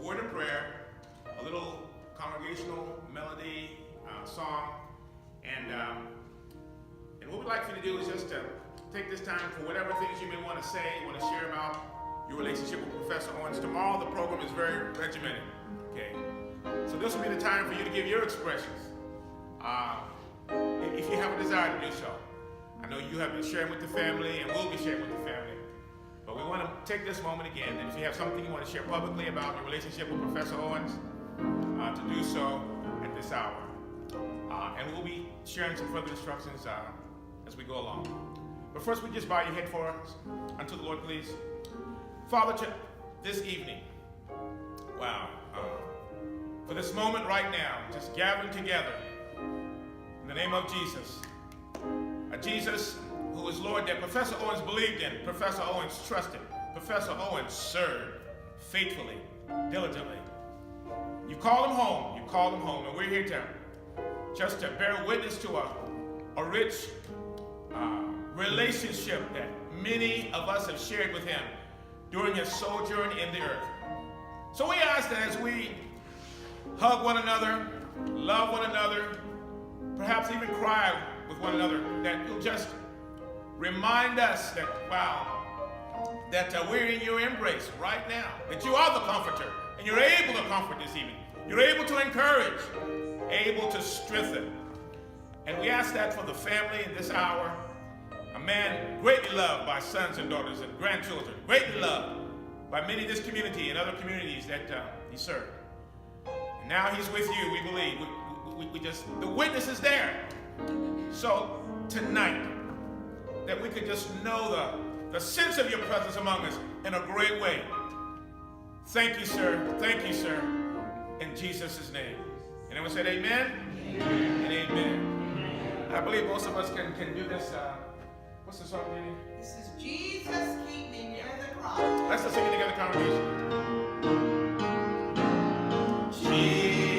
word of prayer, a little congregational melody, song, and what we'd like for you to do is just to take this time for whatever things you may want to say, you want to share about your relationship with Professor Owens. Tomorrow the program is very regimented, okay? So this will be the time for you to give your expressions, if you have a desire to do so. I know you have been sharing with the family and will be sharing with the family, but we want to take this moment again, and if you have something you want to share publicly about your relationship with Professor Owens, to do so at this hour. And we'll be sharing some further instructions as we go along. But first, we just bow your head for us unto the Lord, please. Father, this evening, wow, for this moment right now, just gathering together in the name of Jesus. Jesus, who is Lord, that Professor Owens believed in, Professor Owens trusted, Professor Owens served faithfully, diligently. You called him home, and we're here to just to bear witness to a rich relationship that many of us have shared with him during his sojourn in the earth. So we ask that as we hug one another, love one another, perhaps even cry with one another, that you'll just remind us that, wow, that we're in your embrace right now, that you are the comforter, and you're able to comfort this evening. You're able to encourage, able to strengthen. And we ask that for the family in this hour, a man greatly loved by sons and daughters and grandchildren, greatly loved by many in this community and other communities that he served. And now he's with you, we believe. We just, the witness is there. So tonight, that we could just know the sense of your presence among us in a great way. Thank you, sir. Thank you, sir. In Jesus' name. And everyone said amen? Amen. And amen. I believe most of us can do this. What's the song, Danny? This is Jesus Keep Me Near the Cross. Let's just sing it together, congregation. Jesus.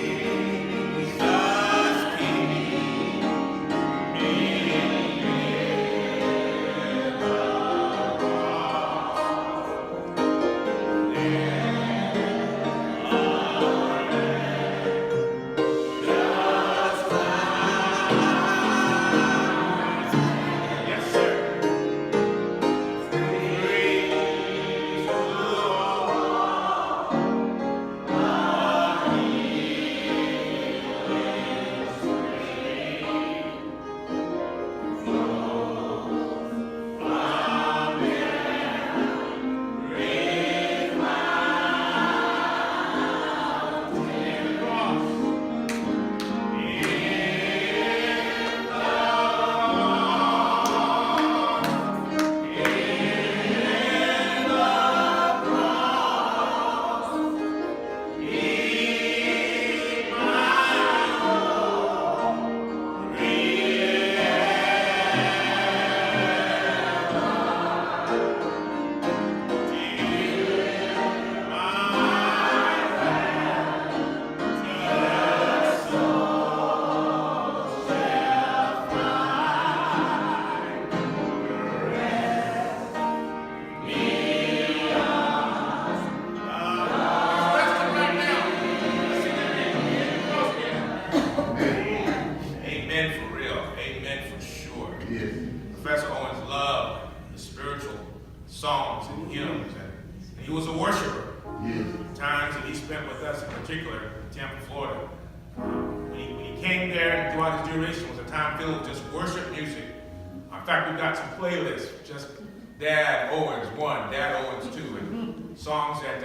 Dad Owens 1, Dad Owens 2, and songs that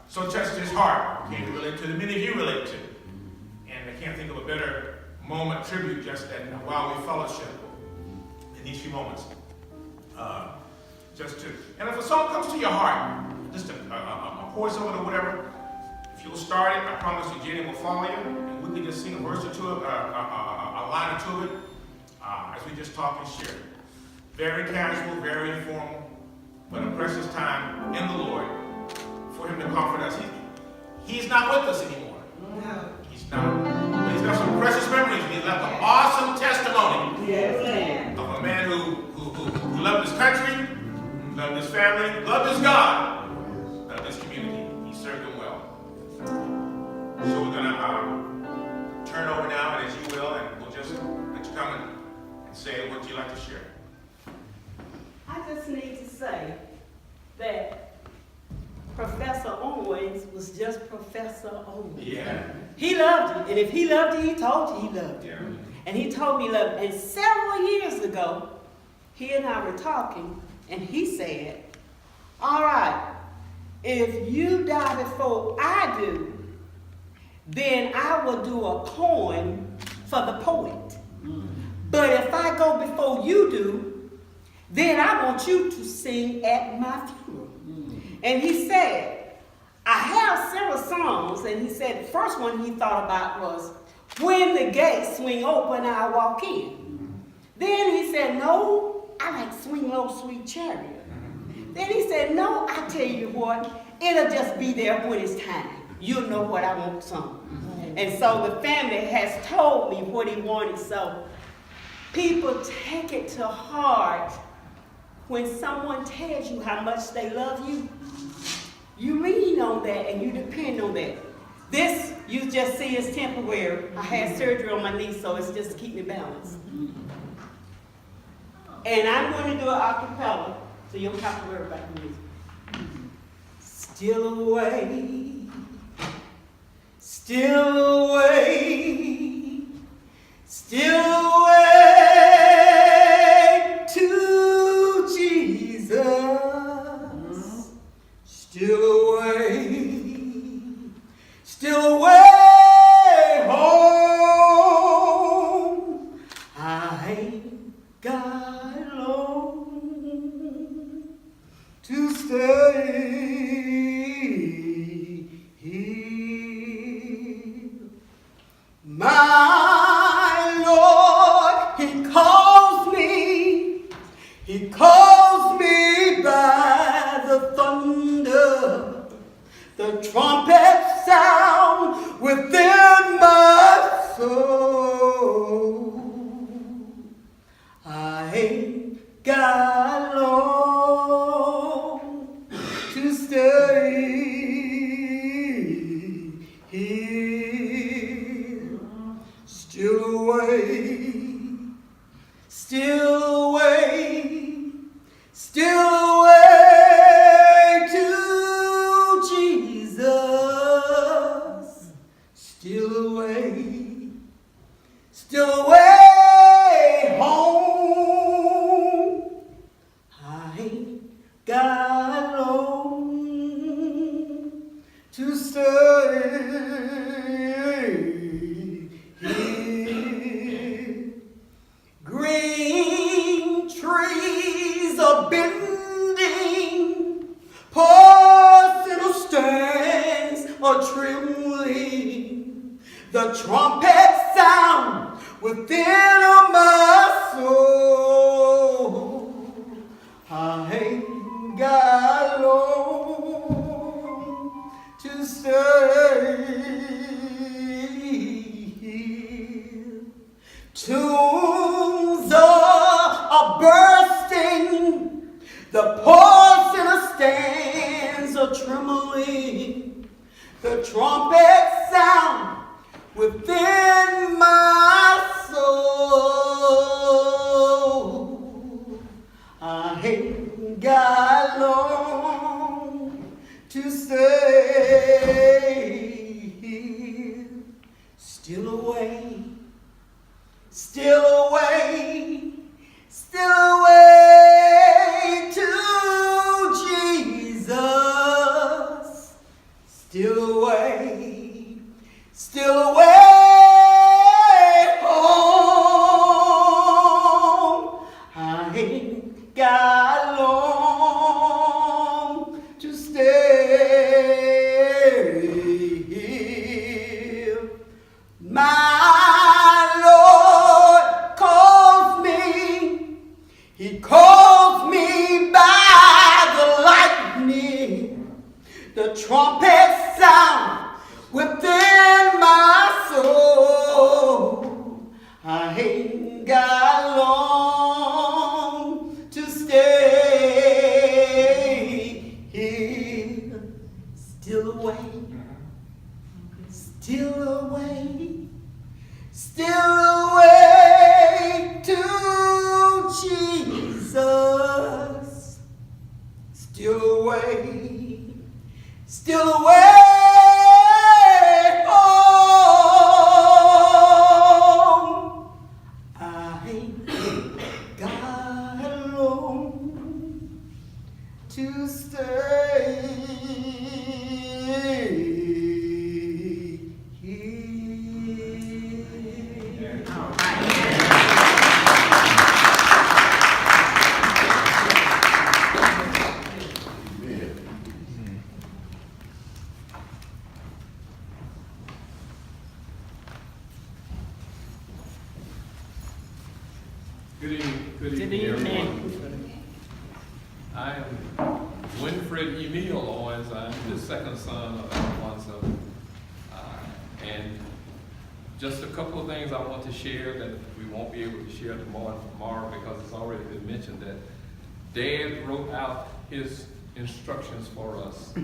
so touched his heart, came to relate to, that many of you relate to. And I can't think of a better moment, tribute, just that while we fellowship in these few moments. And if a song comes to your heart, just a chorus of it or whatever, if you'll start it, I promise you Jenny will follow you, and we can just sing a verse or two of a line or two of it as we just talk and share. Very casual, very informal, but a precious time in the Lord for him to comfort us. He's not with us anymore. No. He's not. But he's got some precious memories. He's left an awesome testimony of a man who loved his country, loved his family, loved his God, loved his community. He served him well. say, what would you like to share? I just need to say that Professor Owens was just Professor Owens. Yeah. He loved you, and if he loved you, he told you he loved you. Yeah. And he told me he loved you. And several years ago, he and I were talking, and he said, all right, if you die before I do, then I will do a poem for the poet. But if I go before you do, then I want you to sing at my funeral. And he said, I have several songs, and he said the first one he thought about was, when the gates swing open, I walk in. Then he said, no, I like Swing Low, Sweet Chariot. Then he said, no, I tell you what, it'll just be there when it's time. You'll know what I want sung. And so the family has told me what he wanted, so people take it to heart when someone tells you how much they love you. You lean on that and you depend on that. This, you just see, is temporary. I had surgery on my knee, so it's just to keep me balanced. And I'm going to do an acapella, so you don't have to worry about the music. Still away, still away, still away to Jesus. Still away home. I ain't got long to stay here. My Lord, He calls me by the thunder, the trumpet sound within my soul. I ain't got long to stay here. Still away, still away, still away to Jesus. Still away home. I ain't got long to stay here. Green trees are bending, personal stands are trembling, the trumpet sound within my soul. I ain't got long to stay here. Tombs are bursting, the poor sinner stands are trembling, the trumpet sound within my soul. I ain't got long to stay here. Still away, still away, still away to Jesus. Still away, still away home. I ain't got long to stay here. My Lord calls me, He calls me by the lightning, the trumpet sound within my soul. I ain't got long to stay here. Still away, still away, still away to still away home. I ain't got alone to stay here. All right. Good evening, everyone. I am Winfred Emil Owens. I'm the second son of Alfonso. And just a couple of things I want to share that we won't be able to share tomorrow because it's already been mentioned that Dad wrote out his instructions for us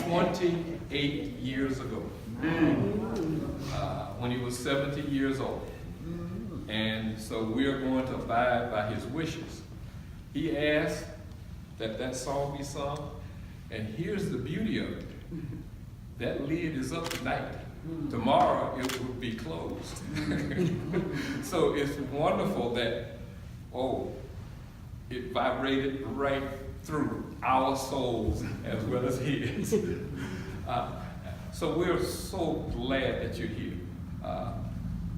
28 years ago when he was 70 years old. And so we are going to abide by his wishes. He asked that that song be sung, and here's the beauty of it. That lid is up tonight. Tomorrow it will be closed. So it's wonderful that, it vibrated right through our souls as well as his. So we're so glad that you're here.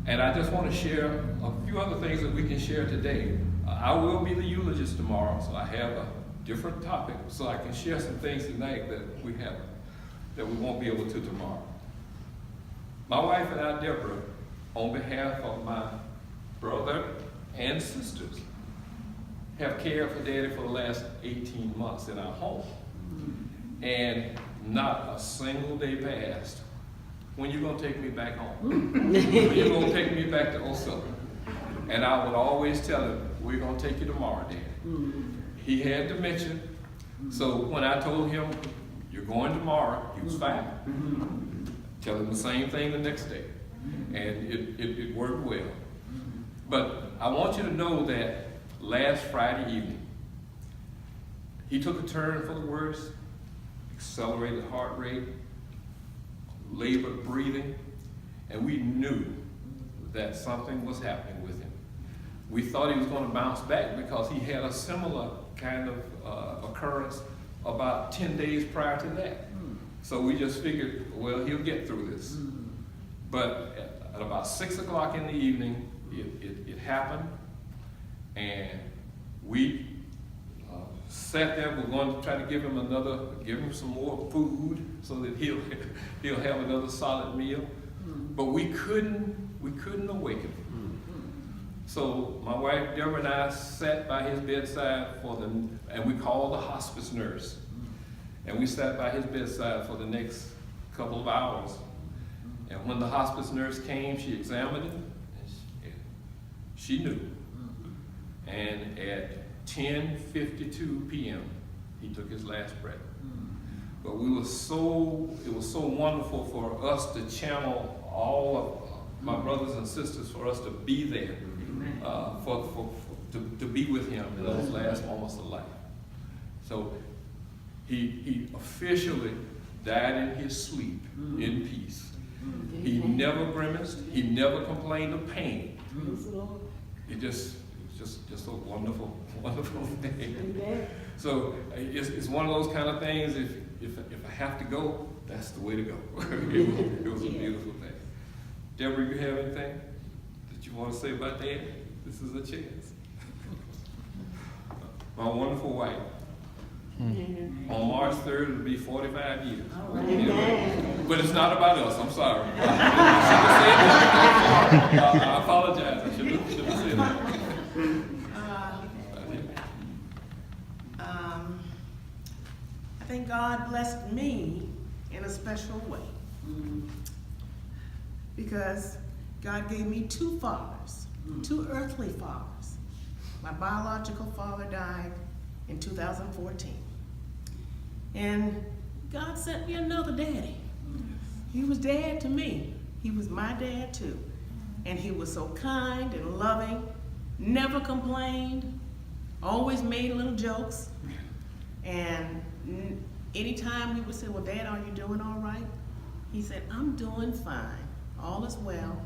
And I just want to share a few other things that we can share today. I will be the eulogist tomorrow, so I have a different topic, so I can share some things tonight that we won't be able to tomorrow. My wife and I, Deborah, on behalf of my brother and sisters, have cared for Daddy for the last 18 months in our home. And not a single day passed. When you gonna take me back home? When you gonna take me back to Ocilla? And I would always tell him, we're gonna take you tomorrow, Dad. He had dementia, so when I told him, you're going tomorrow, he was fine. Tell him the same thing the next day. And it worked well. But I want you to know that last Friday evening, he took a turn for the worse, accelerated heart rate, labored breathing, and we knew that something was happening with him. We thought he was going to bounce back because he had a similar kind of occurrence about 10 days prior to that. So we just figured, well, he'll get through this. But at about 6 o'clock in the evening, it happened, and we sat there. We're going to try to give him some more food so that he'll have another solid meal. But we couldn't awaken him. So my wife Deborah and I sat by his bedside and we called the hospice nurse. And we sat by his bedside for the next couple of hours. And when the hospice nurse came, she examined him, and she knew. And at 10:52 p.m., he took his last breath. But it was so wonderful for us to channel all of my brothers and sisters, for us to be there, to be with him in those last moments of life. So he officially died in his sleep in peace. He never grimaced. He never complained of pain. It was just a wonderful thing. So it's one of those kind of things. If I have to go, that's the way to go. It was a beautiful thing. Deborah, you have anything that you want to say about Dad? This is a chance. My wonderful wife. On March 3rd, it'll be 45 years. But it's not about us. I'm sorry. I apologize. I should have said that. I think God blessed me in a special way. Because God gave me two fathers, two earthly fathers. My biological father died in 2014. And God sent me another daddy. He was dad to me. He was my dad too. And he was so kind and loving, never complained, always made little jokes. And anytime we would say, well, Dad, are you doing all right? He said, I'm doing fine. All is well.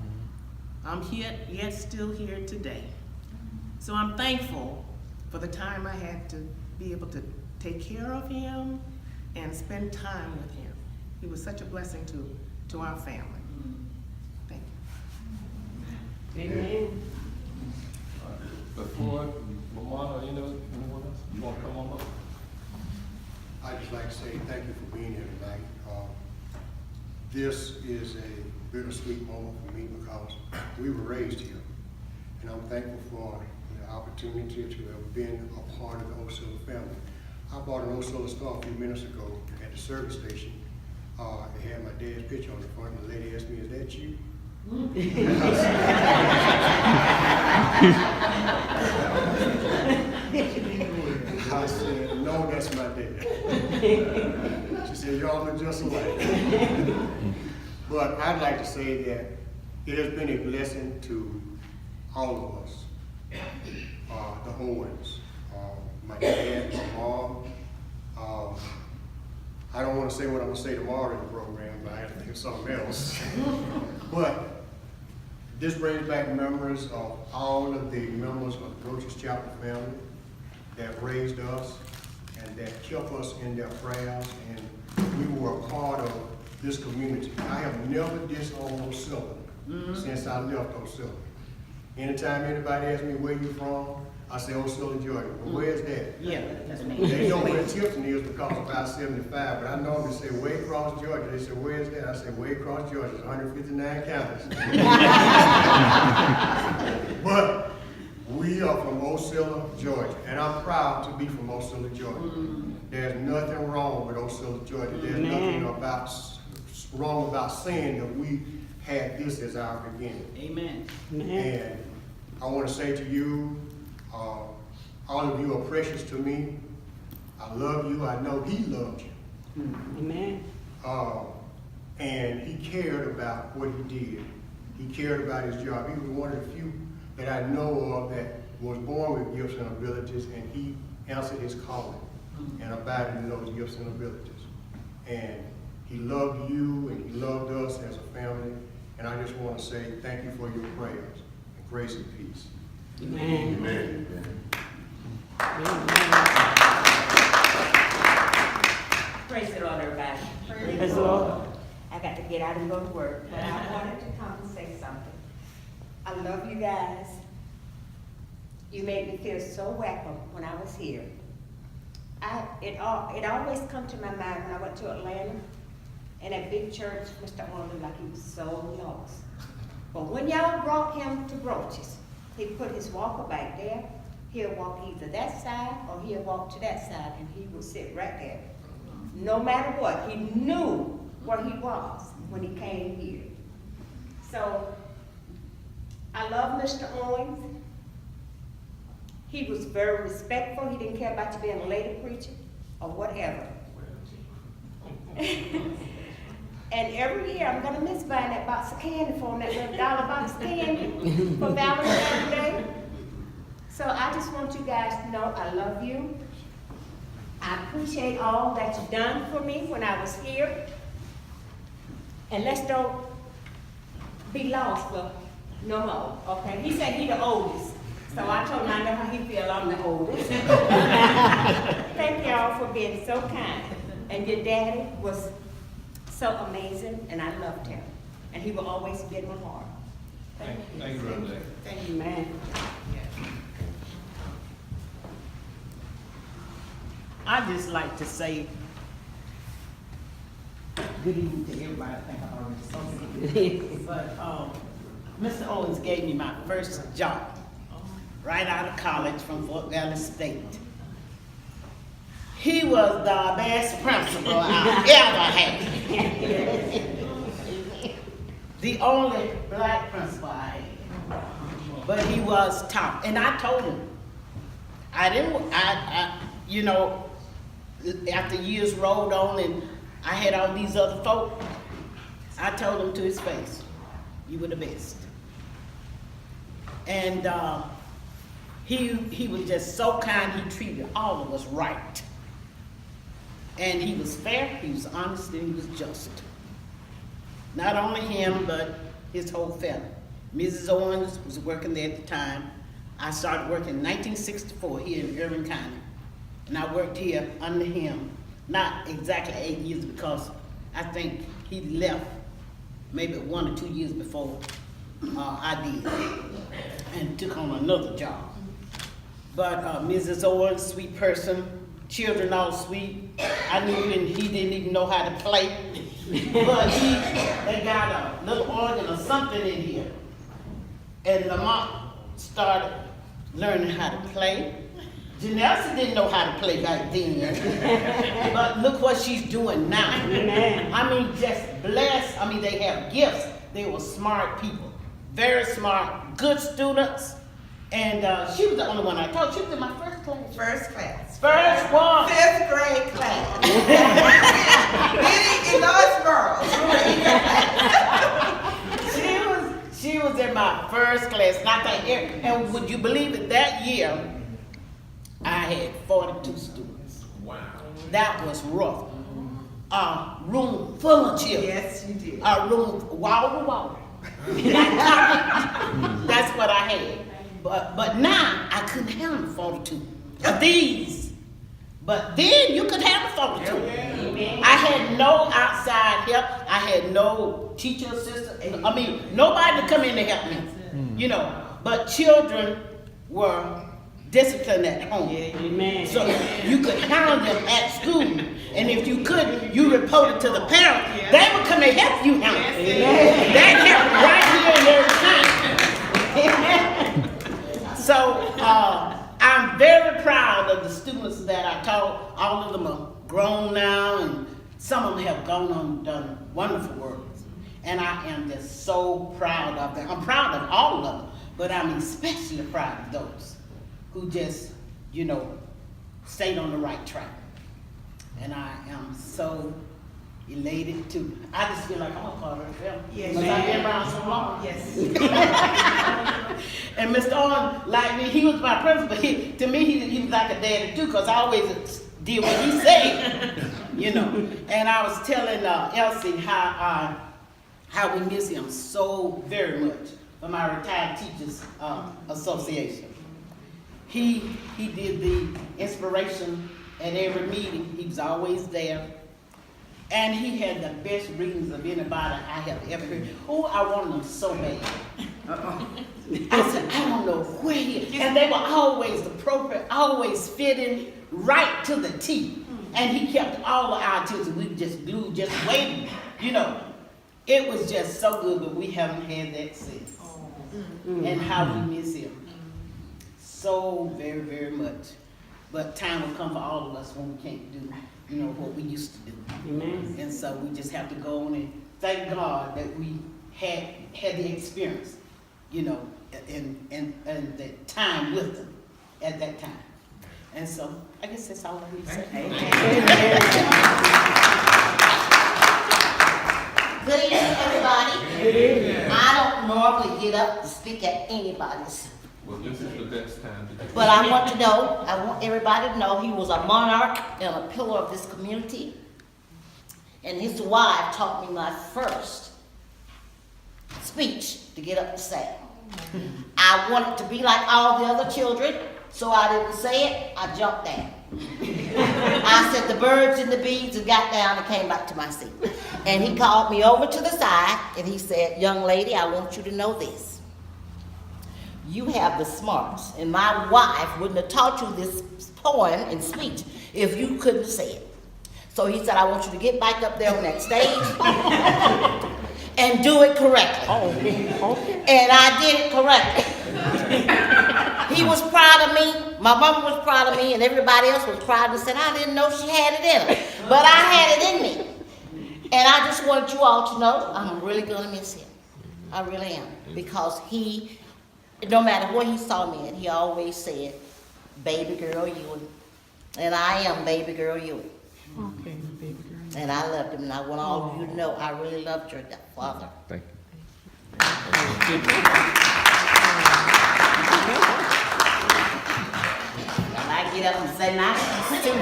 I'm here, yet still here today. So I'm thankful for the time I had to be able to take care of him and spend time with him. He was such a blessing to our family. Thank you. Amen. Before Lamont or anyone else, you want to come on up? I'd just like to say thank you for being here tonight. This is a bittersweet moment for me because we were raised here. And I'm thankful for the opportunity to have been a part of the Ocilla family. I bought an Ocilla store a few minutes ago at the service station. It had my dad's picture on the front, and the lady asked me, is that you? I said, no, that's my dad. She said, y'all look just alike. But I'd like to say that it has been a blessing to all of us, the Owens, my dad, my mom. I don't want to say what I'm going to say tomorrow in the program, but I have to think of something else. But this brings back memories of all of the members of the Broaches Chapel family that raised us and that kept us in their prayers, and we were a part of this community. I have never disowned Ocilla since I left Ocilla. Anytime anybody asks me where you from, I say Ocilla, Georgia. Well, where's that? Yeah, that's me. They know where Tipton is because of about 75, but I normally say way across Georgia. They say, where's that? I say, way across Georgia. It's 159 counties. But we are from Ocilla, Georgia, and I'm proud to be from Ocilla, Georgia. There's nothing wrong with Ocilla, Georgia. There's nothing wrong about saying that we had this as our beginning. Amen. And I want to say to you, all of you are precious to me. I love you. I know he loved you. Amen. And he cared about what he did. He cared about his job. He was one of the few that I know of that was born with gifts and abilities, and he answered his calling and abided in those gifts and abilities. And he loved you and he loved us as a family. And I just want to say thank you for your prayers and grace and peace. Amen. Amen. Praise the Lord, everybody. Praise the Lord. I got to get out and go to work, but I wanted to come and say something. I love you guys. You made me feel so welcome when I was here. It always come to my mind when I went to Atlanta, and that big church, Mr. Owens looked like he was so lost. But when y'all brought him to Broaches, he put his walker back there. He'll walk either that side or he'll walk to that side, and he will sit right there. No matter what, he knew where he was when he came here. So, I love Mr. Owens. He was very respectful. He didn't care about you being a lady preacher or whatever. And every year, I'm going to miss buying that box of candy for him, that little $1 box of candy for Valentine's Day. So I just want you guys to know I love you. I appreciate all that you've done for me when I was here. And let's don't be lost for no more, okay? He said he the oldest. So I told him I know how he feel, I'm the oldest. Thank y'all for being so kind. And your daddy was so amazing, and I loved him. And he will always be in my heart. Thank you, Brother. Thank you. Amen. I just like to say good evening to everybody. I think I already spoke. But Mr. Owens gave me my first job right out of college from Fort Valley State. He was the best principal I ever had. The only black principal I had. But he was top. And I told him, you know, after years rolled on and I had all these other folk, I told him to his face, you were the best. And he was just so kind, he treated all of us right. And he was fair, he was honest, and he was just. Not only him, but his whole family. Mrs. Owens was working there at the time. I started working in 1964 here in Irving County. And I worked here under him, not exactly 8 years because I think he left maybe 1 or 2 years before I did and took on another job. But Mrs. Owens, sweet person, children all sweet. I knew he didn't even know how to play, but they got a little organ or something in here. And Lamont started learning how to play. Janessa didn't know how to play back then, but look what she's doing now. I mean, just blessed. I mean, they have gifts. They were smart people, very smart, good students. And she was the only one I taught. She was in my first class. First class. First one. 5th grade class. Meeting in Lawrenceburg. She was in my first class. Not that year. And would you believe it? That year, I had 42 students. Wow. That was rough. Room full of children. Yes, you did. Room wall to wall. That's what I had. But now I couldn't handle 42 of these. But then you could handle 42. I had no outside help. I had no teacher assistant. I mean, nobody to come in to help me. You know, but children were disciplined at home. Amen. So you could handle them at school. And if you couldn't, you reported to the parents. They would come and help you handle it. That helped right here and every time. So I'm very proud of the students that I taught. All of them are grown now, and some of them have gone on and done wonderful work. And I am just so proud of them. I'm proud of all of them, but I'm especially proud of those who just, you know, stayed on the right track. And I am so elated too. I just feel like I'm a part of the family. Yes, because I've been around so long. Yes. And Mr. Owens, like me, he was my principal. To me, he was like a daddy too, because I always did what he said, you know. And I was telling Elsie how we miss him so very much from our Retired Teachers Association. He did the inspiration at every meeting. He was always there. And he had the best readings of anybody I have ever heard. Oh, I wanted them so bad. I said, I don't know where he is. And they were always appropriate, always fitting right to the T. And he kept all of our attention. We just glued, just waiting. You know, it was just so good, but we haven't had that since. And how we miss him. So very, very much. But time will come for all of us when we can't do, you know, what we used to do. Amen. And so we just have to go on and thank God that we had the experience, you know, and the time with them at that time. And so I guess that's all I need to say. Good evening, everybody. Good evening. I don't normally get up to speak at anybody's, Well, this is the best time to do but I want everybody to know he was a monarch and a pillar of this community. And his wife taught me my first speech to get up to say. I wanted to be like all the other children, so I didn't say it, I jumped down. I said the birds and the bees and got down and came back to my seat. And he called me over to the side and he said, young lady, I want you to know this. You have the smarts, and my wife wouldn't have taught you this poem and speech if you couldn't say it. So he said, I want you to get back up there on that stage and do it correctly. And I did it correctly. He was proud of me, my mama was proud of me, and everybody else was proud and said, I didn't know she had it in her, but I had it in me. And I just wanted you all to know I'm really gonna miss him. I really am, because he, no matter where he saw me at, he always said, baby girl Ewing. And I am baby girl Ewing. Okay, baby girl. And I loved him, and I want all of you to know I really loved your father. Thank you. And I get up and say nice too.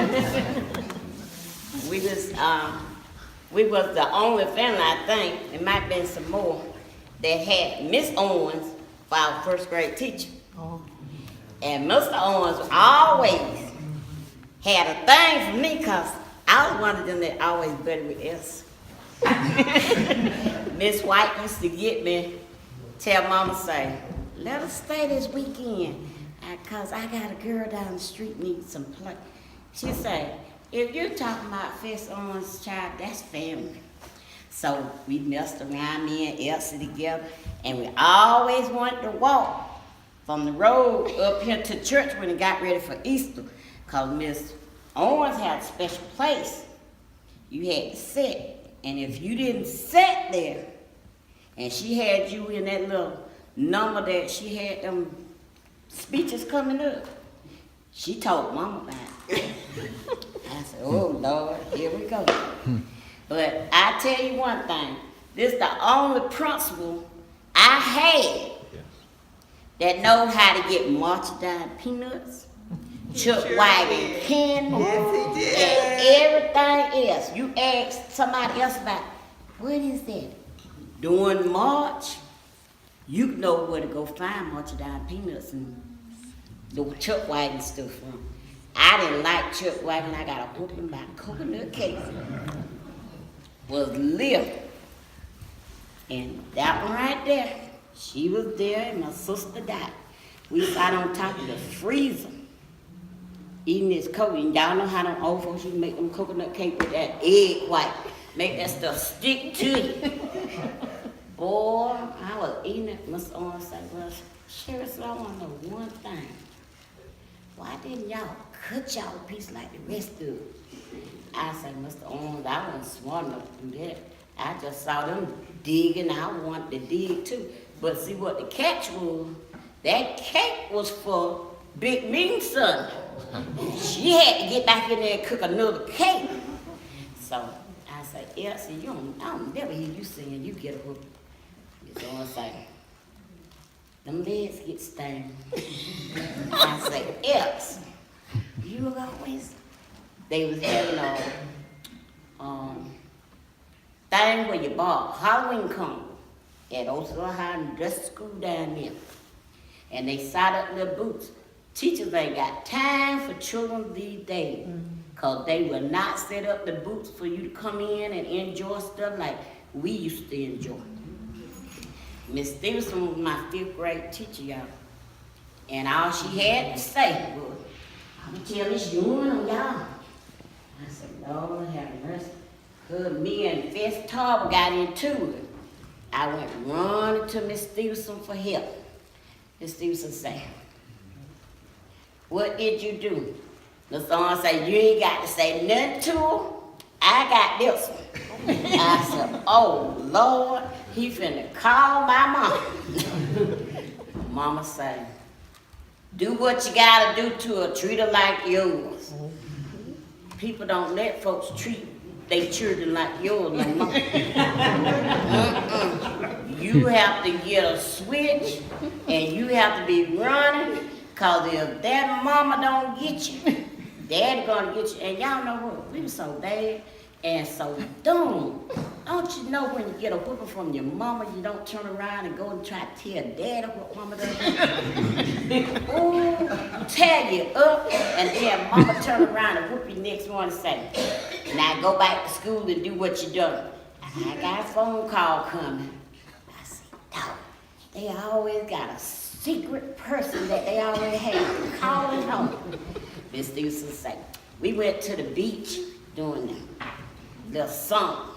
we was the only family, I think, it might have been some more, that had Miss Owens for our first grade teacher. And Mr. Owens always had a thing for me because I was one of them that always buddied with us. Miss White used to get me, tell Mama, say, let us stay this weekend because I got a girl down the street needs some play. She say, if you're talking about Miss Owens' child, that's family. So we messed around, me and Elsie together, and we always wanted to walk from the road up here to church when it got ready for Easter, because Miss Owens had a special place. You had to sit, and if you didn't sit there, and she had you in that little number that she had them speeches coming up, she told Mama about it. I said, oh Lord, here we go. But I tell you one thing, this is the only principal I had that knows how to get marching peanuts, chuck wagon candy, and everything else. You ask somebody else about, what is that? During March, you know where to go find marching peanuts and the chuck wagon stuff from. I didn't like chuck wagon. I got a whooping by coconut cake. Was lit. And that one right there, she was there and my sister died. We sat on top of the freezer eating this coconut. And y'all know how them old folks used to make them coconut cake with that egg white. Make that stuff stick to you. Boy, I was eating it. Mr. Owens said, well, seriously, I want to know one thing. Why didn't y'all cut y'all a piece like the rest of it? I said, Mr. Owens, I wasn't smart enough to do that. I just saw them digging. I wanted to dig too. But see what the catch was, that cake was for Big Mean Sunday. She had to get back in there and cook another cake. So I said, Elsie, I'll never hear you singing, you get a hook. Mr. Owens said, them legs get stained. I said, Elsie, you always, they was having a thing where you bought Halloween carnival at Ocilla High and dress school down there. And they sat up their boots. Teachers ain't got time for children these days, because they will not set up the boots for you to come in and enjoy stuff like we used to enjoy. Miss Stevenson was my 5th grade teacher, y'all. And all she had to say was, I'm gonna tell Miss Ewing on y'all. I said, Lord have mercy. Cause me and Fess Tarver got into it. I went running to Miss Stevenson for help. Miss Stevenson said, what did you do? The song said, you ain't got to say nothing to her. I got this one. I said, oh Lord, he finna call my mama. Mama said, do what you gotta do to her, treat her like yours. People don't let folks treat their children like yours no more. You have to get a switch and you have to be running, cause if that mama don't get you, daddy gonna get you. And y'all know what, we were so bad and so dumb. Don't you know when you get a whooping from your mama, you don't turn around and go and try to tell daddy what mama does? Ooh, tear you up, and then mama turn around and whoop you next morning and say, now go back to school and do what you done. I got a phone call coming. I said, no, they always got a secret person that they already have calling home. Miss Stevenson said, we went to the beach doing the song.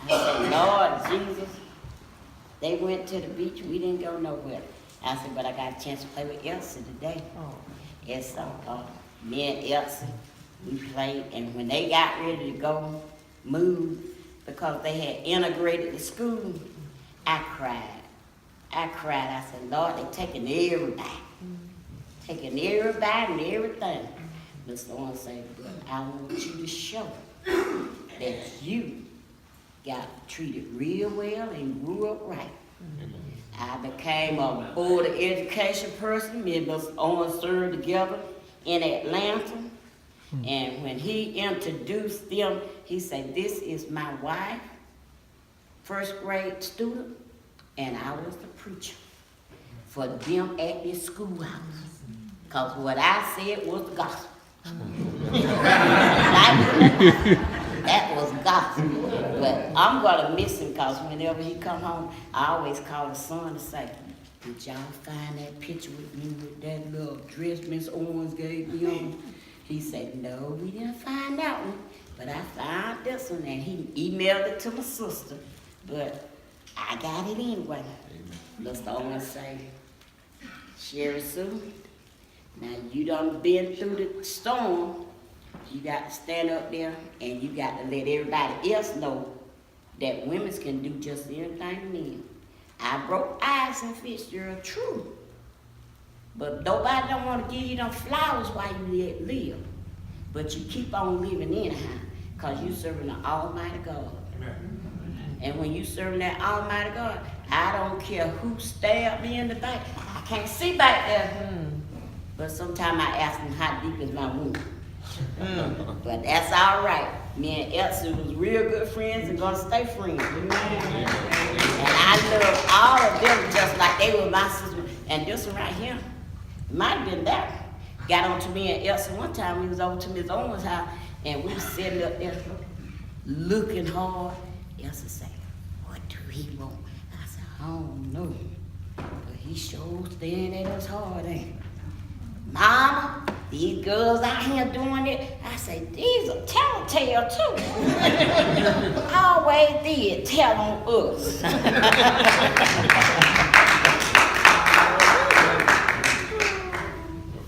I said, Lord Jesus, they went to the beach, we didn't go nowhere. I said, but I got a chance to play with Elsie today. And so me and Elsie, we played, and when they got ready to go move, because they had integrated the school, I cried. I said, Lord, they taking everybody. Taking everybody and everything. Mr. Owens said, but I want you to show that you got treated real well and grew up right. I became a board of education person. Me and Mr. Owens served together in Atlanta. And when he introduced them, he said, "This is my wife, first grade student, and I was the preacher for them at this schoolhouse. Because what I said was the gospel." That was gospel. But I'm going to miss him because whenever he come home, I always call his son to say, "Did y'all find that picture with me with that little dress Miss Owens gave me on?" He said, "No, we didn't find that one, but I found this one," and he emailed it to my sister. But I got it anyway. Mr. Owens say, "Sherry Sue, now you done been through the storm. You got to stand up there and you got to let everybody else know that women can do just anything men. I broke ice and Fitzgerald, true. But nobody don't want to give you them flowers while you live. But you keep on living anyhow, because you serving the Almighty God." Amen. And when you serving that Almighty God, I don't care who stabbed me in the back. I can't see back there. But sometimes I ask them, "How deep is my wound?" But that's all right. Me and Elsie was real good friends and gonna stay friends. And I love all of them just like they were my sisters. And this one right here might have been that. Got on to me and Elsie one time. We was over to Miss Owens' house and we was sitting up there looking hard. Elsie said, "What do he want?" I said, "I don't know. But he sure staring at us hard, ain't he? Mama, these girls out here doing it." I say, "These are telltale too." Always did tell on us.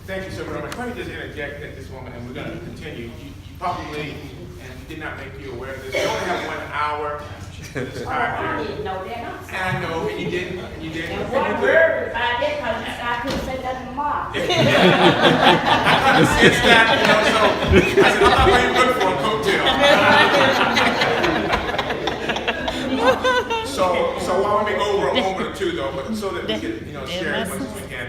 Thank you so very much. Let me just interject at this moment, and we're going to continue. You probably, and did not make you aware of this, we only have 1 hour this I time here. didn't know that. And I know, and you didn't, and you didn't. And one word about that, because I couldn't say that tomorrow. I kind of sensed that, so I said, "I'm not really good for a coattail." So while we may go over a moment or two, though, but so that we can, share as much as we can,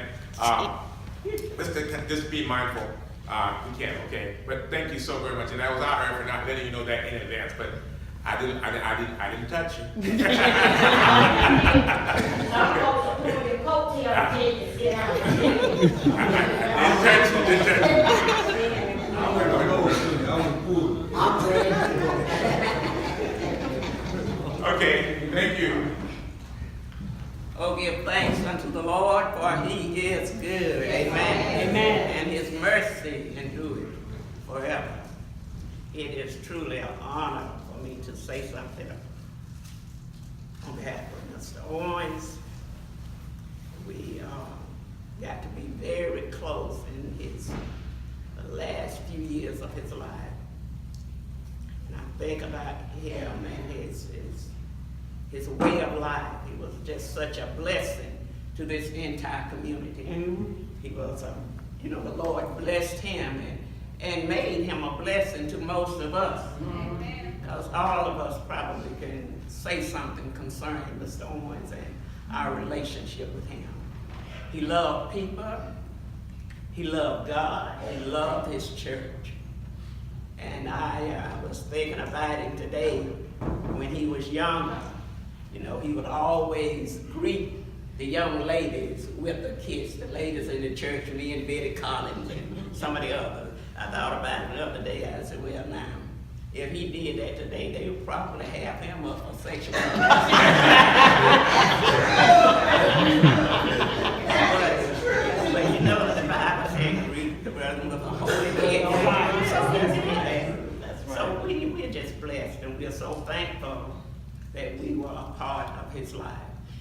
let's just be mindful. We can, okay? But thank you so very much, and that was our error for not letting you know that in advance. But I didn't touch you. Some folks are pulling your coattail and tell you to sit down. Didn't touch you. Okay, thank you. Oh, give thanks unto the Lord, for he is good. Amen. Amen. And his mercy endureth forever. It is truly an honor for me to say something on behalf of Mr. Owens. We got to be very close in his last few years of his life. And I think about him and his way of life. He was just such a blessing to this entire community. He was, the Lord blessed him and made him a blessing to most of us. Because all of us probably can say something concerning Mr. Owens and our relationship with him. He loved people. He loved God. He loved his church. And I was thinking about him today when he was younger. He would always greet the young ladies with a kiss, the ladies in the church, me and Betty Collins and some of the others. I thought about it the other day. I said, well, now, if he did that today, they would probably have him up for sexual harassment. But the Bible says, greet the brethren with a holy hand. So we're just blessed, and we're so thankful that we were a part of his life.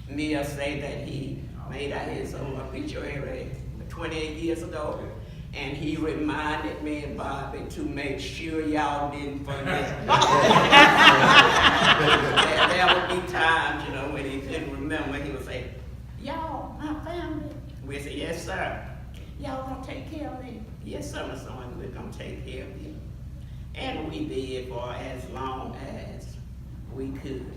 Mia say that he made out his obituary 28 years ago, and he reminded me and Bobby to make sure y'all didn't forget. There would be times, when he couldn't remember, he would say, y'all, my family. We say, yes, sir. Y'all gonna take care of me? Yes, sir, Mr. Owens, we're gonna take care of you. And we did for as long as we could.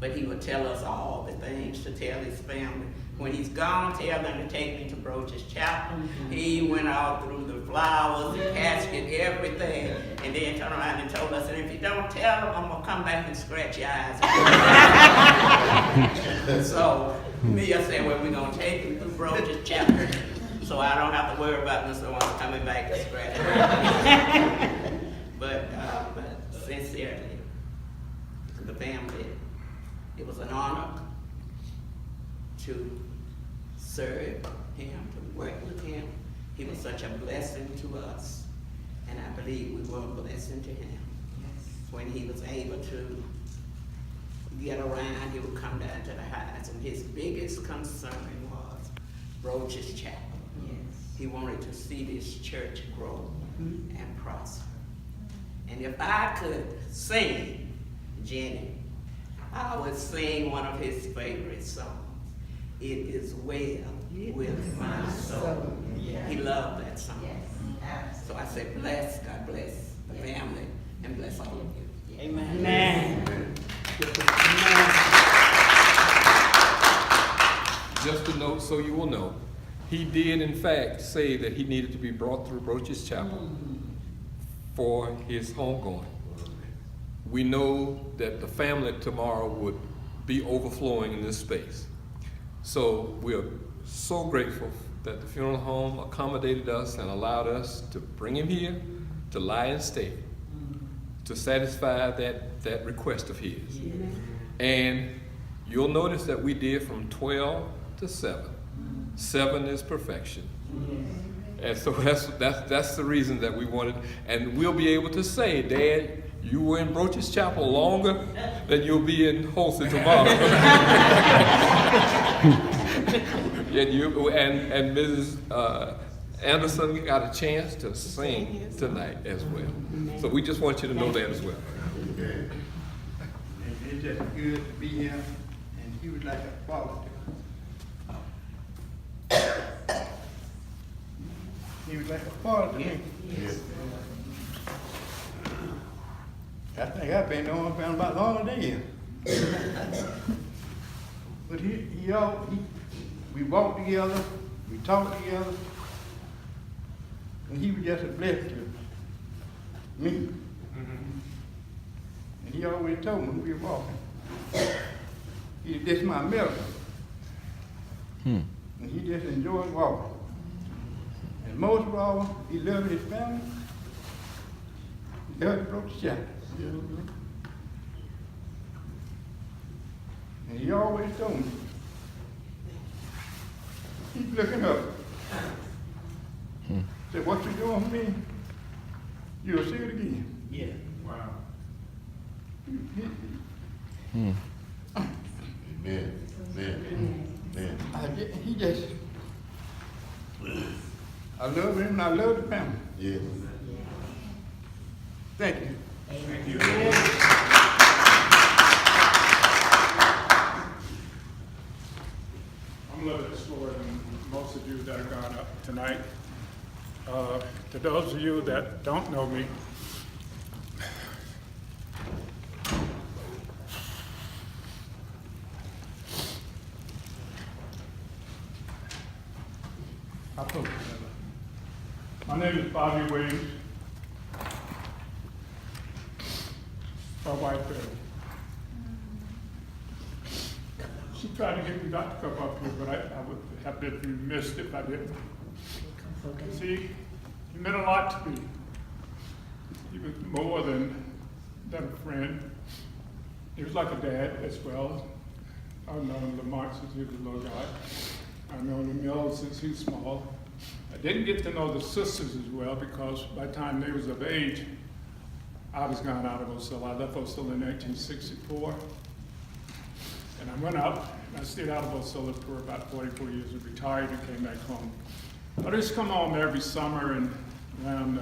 but he would tell us all the things to tell his family. When he's gone, tell them to take me to Broaches Chapel. He went out through the flowers, the casket, everything, and then turned around and told us, and if you don't tell them, I'm going to come back and scratch your eyes. So Mia said, well, we're going to take him to Broaches Chapel, so I don't have to worry about Mr. Owens coming back and scratching her eyes. But sincerely, to the family, it was an honor to serve him, to work with him. He was such a blessing to us, and I believe we were a blessing to him. When he was able to get around, he would come down to the heights, and his biggest concern was Broaches Chapel. He wanted to see this church grow and prosper. And if I could sing, Jenny, I would sing one of his favorite songs. It is well with my soul. He loved that song. So I said, bless, God bless the family, and bless all of you. Amen. Amen. Just a note so you will know, he did in fact say that he needed to be brought through Broaches Chapel for his homegoing. We know that the family tomorrow would be overflowing in this space. So we're so grateful that the funeral home accommodated us and allowed us to bring him here, to lie and stay, to satisfy that request of his. And you'll notice that we did from 12 to 7. 7 is perfection. And so that's the reason that we wanted, and we'll be able to say, Dad, you were in Broaches Chapel longer than you'll be in Holston tomorrow. and Mrs. Anderson got a chance to sing tonight as well. So we just want you to know that as well. And it's just good to be here, and he was like a father to us. He was like a father to me. I think I've been knowing him about longer than you. But we walked together, we talked together, and he was just a blessing to me. And he always told me when we were walking, this is my medicine. And he just enjoyed walking. And most of all, he loved his family. He loved Broaches Chapel. And he always told me, keep looking up. Said, what you doing for me, you'll see it again. Yeah. Wow. Amen. Amen. Amen. He just, I love him and I love the family. Yeah. Thank you. Thank you. I'm a little bit slower than most of you that have gone up tonight. To those of you that don't know me, my name is Bobby Williams. My wife, she tried to get me not to come up here, but I would have been remiss if I didn't. See, he meant a lot to me. He was more than a friend. He was like a dad as well. I've known Lamont since he was a little guy. I've known Emil since he's small. I didn't get to know the sisters as well because by the time they was of age, I was gone out of Ocilla. I left Ocilla in 1964. And I went out, and I stayed out of Ocilla for about 44 years and retired and came back home. I just come home every summer and around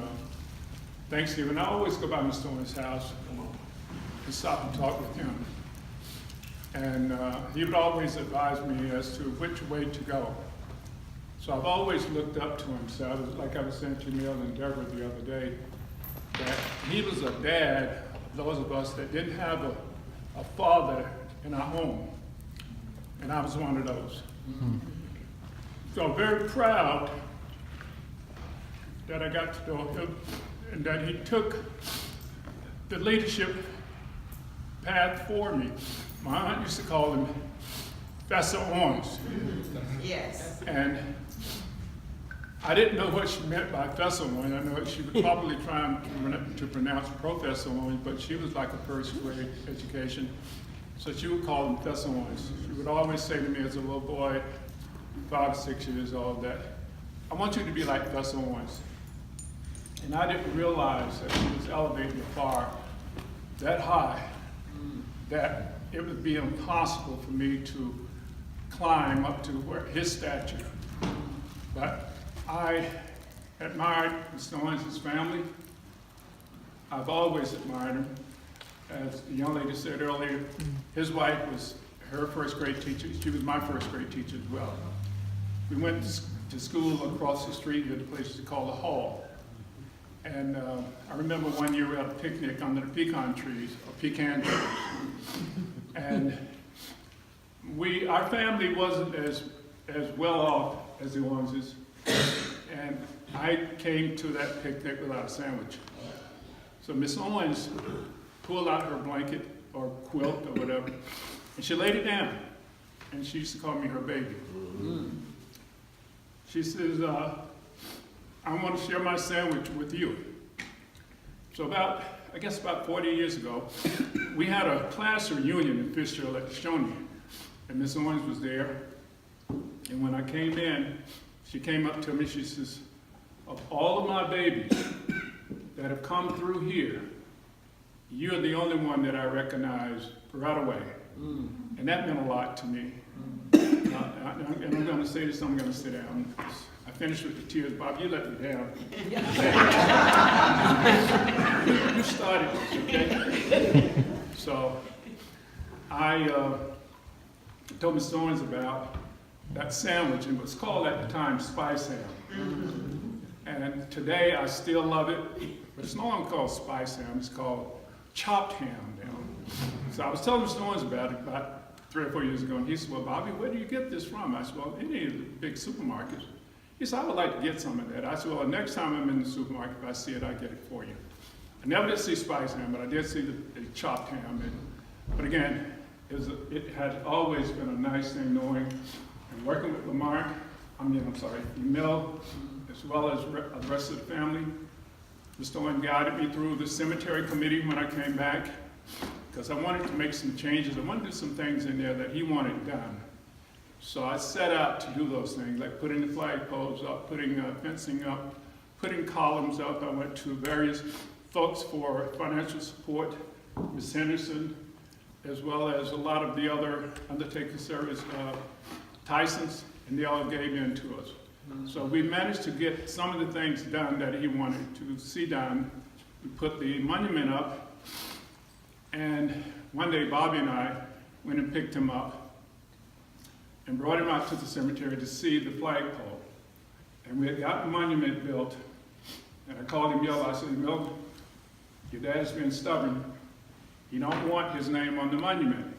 Thanksgiving. I always go by Mr. Owens' house and stop and talk with him. And he would always advise me as to which way to go. So I've always looked up to him. So like I was saying to Neil and Deborah the other day, that he was a dad of those of us that didn't have a father in our home. And I was one of those. So I'm very proud that I got to know him and that he took the leadership path for me. My aunt used to call him Professor Owens. Yes. And I didn't know what she meant by Professor Owens. I know she was probably trying to pronounce Professor Owens, but she was like a first grade education. So she would call him Professor Owens. She would always say to me as a little boy, 5 or 6 years old, that I want you to be like Professor Owens. And I didn't realize that she was elevating the bar that high that it would be impossible for me to climb up to his stature. But I admired Mr. Owens' family. I've always admired him. As the young lady said earlier, his wife was her first grade teacher. She was my first grade teacher as well. We went to school across the street at a place called the Hall. And I remember one year we had a picnic under the pecan trees. And our family wasn't as well off as the Owenses. And I came to that picnic without a sandwich. So Miss Owens pulled out her blanket or quilt or whatever, and she laid it down. And she used to call me her baby. She says, I want to share my sandwich with you. So about 40 years ago, we had a class reunion in Fitzgerald at the Shawnee, and Miss Owens was there. And when I came in, she came up to me, she says, of all of my babies that have come through here, you're the only one that I recognize right away. And that meant a lot to me. And I'm going to say this, I'm going to sit down. I finished with the tears. Bob, you let me down. You started this, okay? So I told Ms. Owens about that sandwich, and it was called at the time Spice Ham. And today I still love it, but it's no longer called Spice Ham, it's called chopped ham now. So I was telling Mr. Owens about it about 3 or 4 years ago, and he said, well, Bobby, where do you get this from? I said, well, any of the big supermarkets. He said, I would like to get some of that. I said, well, next time I'm in the supermarket, if I see it, I'll get it for you. I never did see spice ham, but I did see the chopped ham. But again, it had always been a nice thing knowing and working with Emil, as well as the rest of the family. Mr. Owens guided me through the cemetery committee when I came back, because I wanted to make some changes. I wanted to do some things in there that he wanted done. So I set out to do those things, like putting the flagpoles up, putting fencing up, putting columns up. I went to various folks for financial support, Ms. Henderson, as well as a lot of the other undertaker service, Tyson's, and they all gave in to us. So we managed to get some of the things done that he wanted to see done. We put the monument up, and one day Bobby and I went and picked him up and brought him out to the cemetery to see the flagpole. And we had got the monument built, and I called him Yellow. I said, Mill, your dad's been stubborn. You don't want his name on the monument.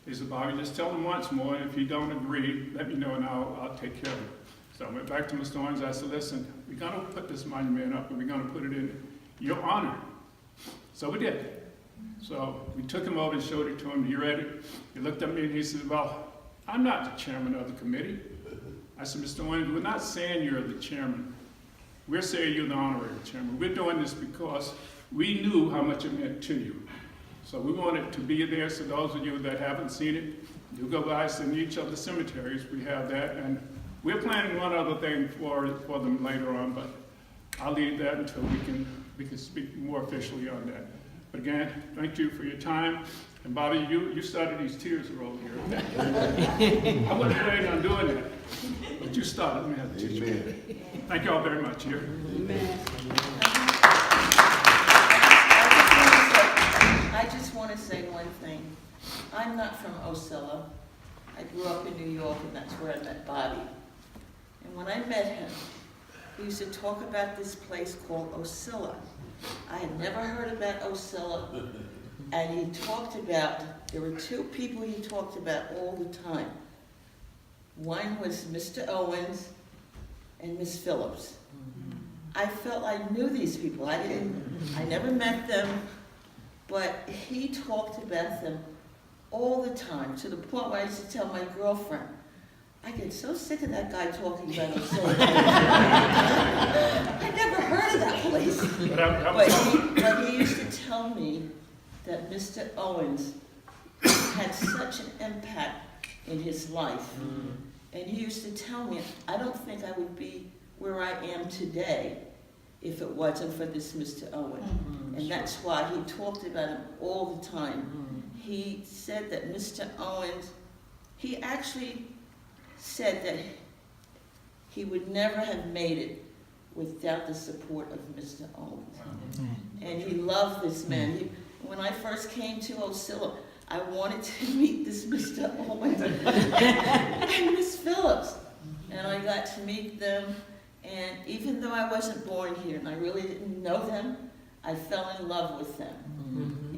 He said, Bobby, just tell him once more, and if you don't agree, let me know and I'll take care of it. So I went back to Mr. Owens. I said, listen, we're going to put this monument up, and we're going to put it in your honor. So we did. So we took him over and showed it to him. He read it. He looked at me and he said, well, I'm not the chairman of the committee. I said, Mr. Owens, we're not saying you're the chairman. We're saying you're the honorary chairman. We're doing this because we knew how much it meant to you. So we wanted to be there, so those of you that haven't seen it, you go by in each of the cemeteries. We have that, and we're planning one other thing for them later on, but I'll leave that until we can speak more officially on that. But again, thank you for your time. And Bobby, you started these tears to roll here. I wasn't planning on doing that, but you started me as a teacher. Amen. Thank you all very much here. Amen. I just want to say one thing. I'm not from Ocilla. I grew up in New York, and that's where I met Bobby. And when I met him, we used to talk about this place called Ocilla. I had never heard about Ocilla, And he talked about, there were two people he talked about all the time. One was Mr. Owens and Miss Phillips. I felt I knew these people. I never met them, but he talked about them all the time, to the point where I used to tell my girlfriend, I get so sick of that guy talking about himself. I never heard of that place. But he used to tell me that Mr. Owens had such an impact in his life. And he used to tell me, I don't think I would be where I am today if it wasn't for this Mr. Owens. And that's why he talked about him all the time. He said that Mr. Owens, he actually said that he would never have made it without the support of Mr. Owens. And he loved this man. When I first came to Ocilla, I wanted to meet this Mr. Owens and Miss Phillips. And I got to meet them, and even though I wasn't born here and I really didn't know them, I fell in love with them.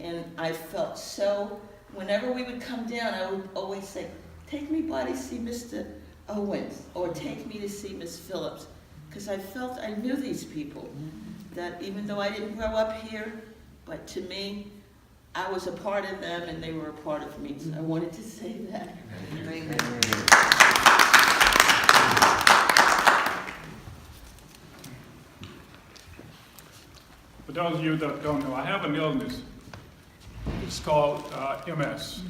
And I felt so, whenever we would come down, I would always say, take me by to see Mr. Owens, or take me to see Miss Phillips, because I felt I knew these people, that even though I didn't grow up here, but to me, I was a part of them and they were a part of me. So I wanted to say that. Amen. For those of you that don't know, I have an illness. It's called MS.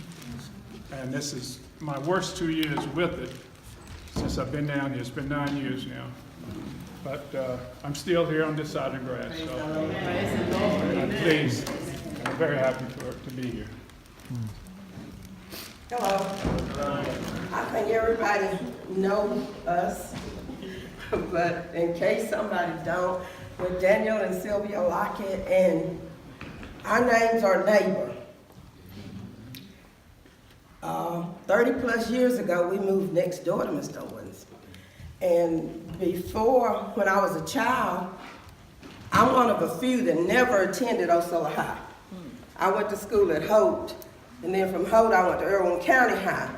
And this is my worst 2 years with it since I've been down here. It's been 9 years now. But I'm still here on this side of the grass. So I'm pleased. I'm very happy to be here. Hello. I think everybody knows us, but in case somebody don't, we're Daniel and Sylvia Lockett, and our names are neighbor. 30 plus years ago, we moved next door to Mr. Owens. And before, when I was a child, I'm one of a few that never attended Ocilla High. I went to school at Holt, and then from Holt I went to Irwin County High.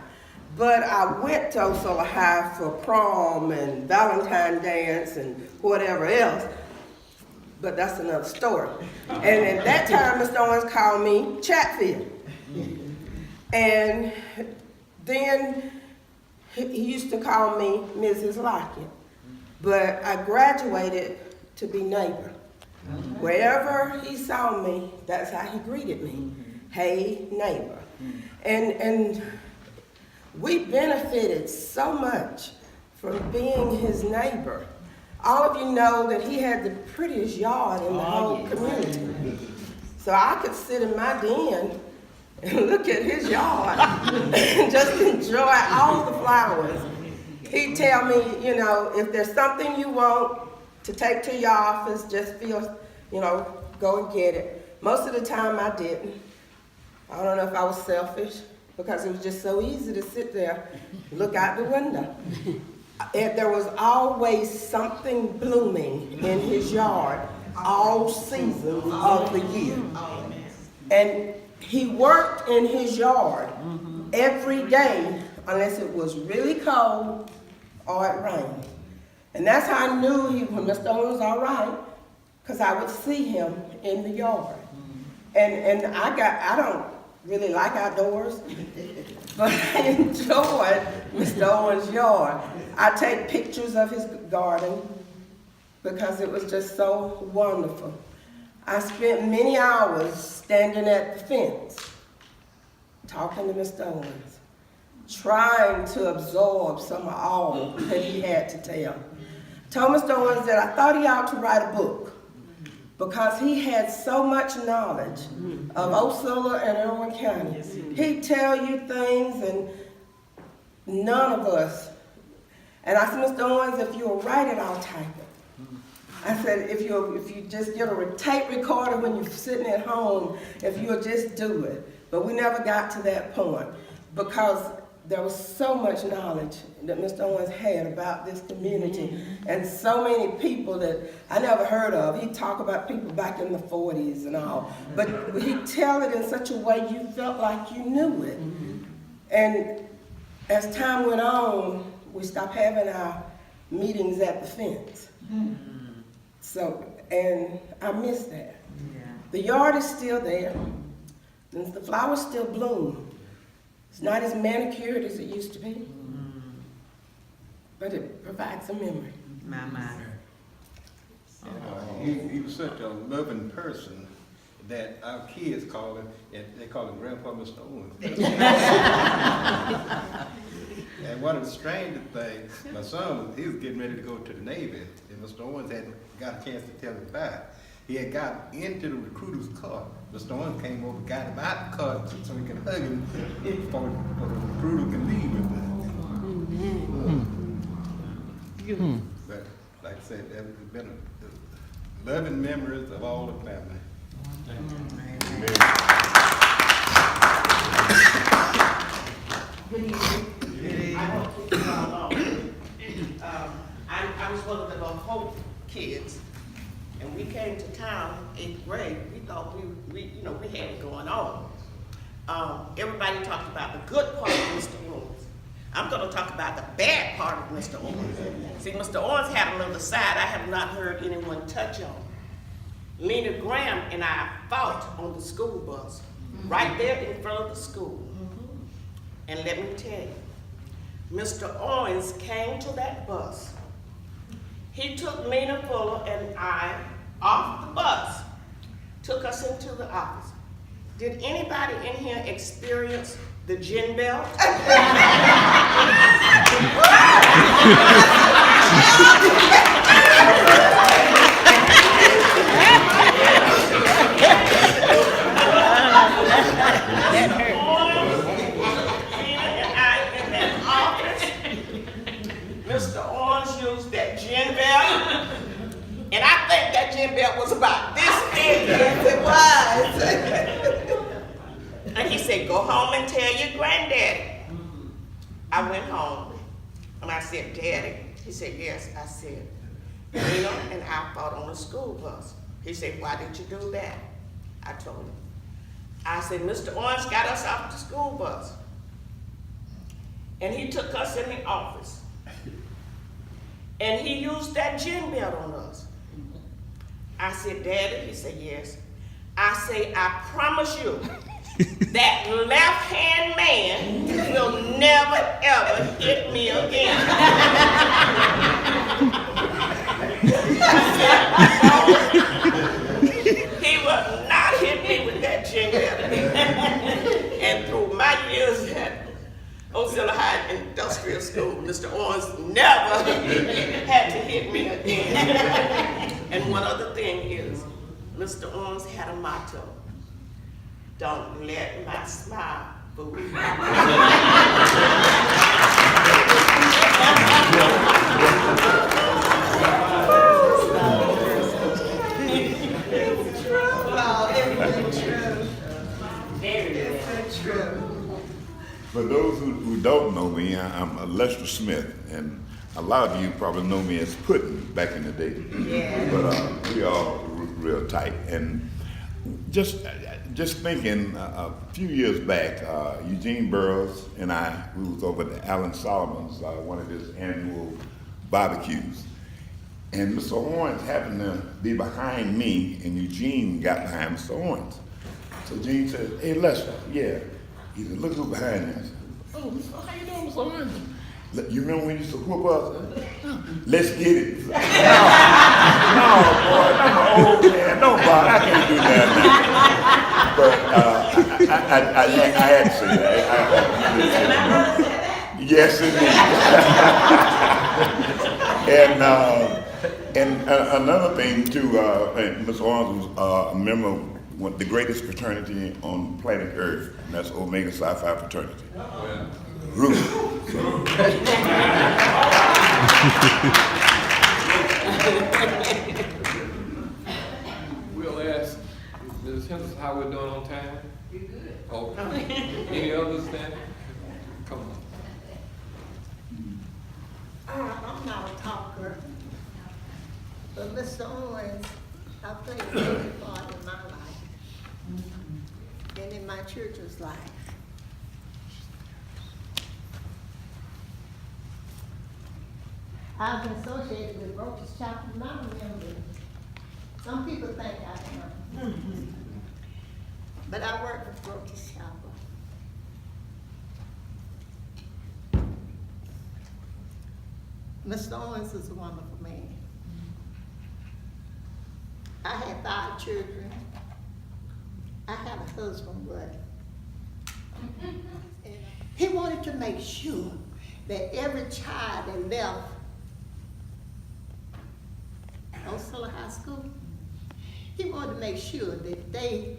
But I went to Ocilla High for prom and Valentine dance and whatever else. But that's another story. And at that time, Mr. Owens called me Chatfield. And then he used to call me Mrs. Lockett. But I graduated to be neighbor. Wherever he saw me, that's how he greeted me. Hey, neighbor. And we benefited so much from being his neighbor. All of you know that he had the prettiest yard in the whole community. So I could sit in my den and look at his yard and just enjoy all the flowers. He'd tell me, you know, if there's something you want to take to your office, just feel, you know, go and get it. Most of the time I didn't. I don't know if I was selfish, because it was just so easy to sit there, look out the window. There was always something blooming in his yard all seasons of the year. And he worked in his yard every day unless it was really cold or it rained. And that's how I knew when Mr. Owens was all right, because I would see him in the yard. And I don't really like outdoors, but I enjoyed Mr. Owens' yard. I take pictures of his garden because it was just so wonderful. I spent many hours standing at the fence, talking to Mr. Owens, trying to absorb some of all that he had to tell. Told Mr. Owens that I thought he ought to write a book because he had so much knowledge of Ocilla and Irwin County. He'd tell you things and none of us. And I said, Mr. Owens, if you'll write it, I'll type it. I said, if you just get a tape recorder when you're sitting at home, if you'll just do it. But we never got to that point because there was so much knowledge that Mr. Owens had about this community, and so many people that I never heard of. He'd talk about people back in the 40s and all, but he'd tell it in such a way you felt like you knew it. And as time went on, we stopped having our meetings at the fence. So, and I miss that. The yard is still there, and the flowers still bloom. It's not as manicured as it used to be, but it provides a memory. He was such a loving person that our kids call him, and they call him Grandpa Mr. Owens. And one of the strangest things, my son, he was getting ready to go to the Navy, and Mr. Owens hadn't got a chance to tell him about. He had got into the recruiter's car. Mr. Owens came over, got him out the car so he could hug him before the recruiter could leave him. But like I said, there's been a loving memories of all the family. Good evening. I won't keep you all long. I was one of the little Hope kids, and we came to town 8th grade. We thought we had it going on. Everybody talked about the good part of Mr. Owens. I'm going to talk about the bad part of Mr. Owens. See, Mr. Owens had another side I have not heard anyone touch on. Lena Graham and I fought on the school bus, right there in front of the school. And let me tell you, Mr. Owens came to that bus. He took Lena Fuller and I off the bus, took us into the office. Did anybody in here experience the gin belt? Mr. Owens used that gin belt, and I think that gin belt was about this big. Yes, it was. And he said, go home and tell your granddaddy. I went home, and I said, Daddy? He said, yes. I said, Lena and I fought on the school bus. He said, why did you do that? I told him. I said, Mr. Owens got us off the school bus, and he took us in the office. And he used that gin belt on us. I said, Daddy? He said, yes. I say, I promise you, that left-hand man will never, ever hit me again. He will not hit me with that gin belt again. And through my years at Ocilla High Industrial School, Mr. Owens never had to hit me again. And one other thing is, Mr. Owens had a motto: don't let my smile fool you. It's true. Wow, it's true. It's true. For those who don't know me, I'm Lester Smith, and a lot of you probably know me as Puddin' back in the day. Yeah. But we all real tight. And just thinking, a few years back, Eugene Burroughs and I, we was over at Alan Solomon's, one of his annual barbecues. And Mr. Owens happened to be behind me, and Eugene got behind Mr. Owens. So Eugene said, hey, Lester, yeah. He said, look who's behind me. I said, oh, how you doing, Mr. Owens? You remember when you used to whoop us? Let's get it. No, boy, I'm an old man. No, boy, I can't do that now. But I had to say that. Yes, indeed. And another thing, too, Mr. Owens was a member of the greatest fraternity on planet Earth, and that's Omega Psi Phi fraternity. Ruth. We'll ask Ms. Henderson how we're doing on time. You're good. Oh, any others then? Come on. But Mr. Owens, I played a major part in my life and in my church's life. I've been associated with Broaches Chapel, and I'm a member. Some people think I am. But I work with Broaches Chapel. Mr. Owens is a wonderful man. I had 5 children. I had a husband, but he wanted to make sure that every child that left Ocilla High School, he wanted to make sure that they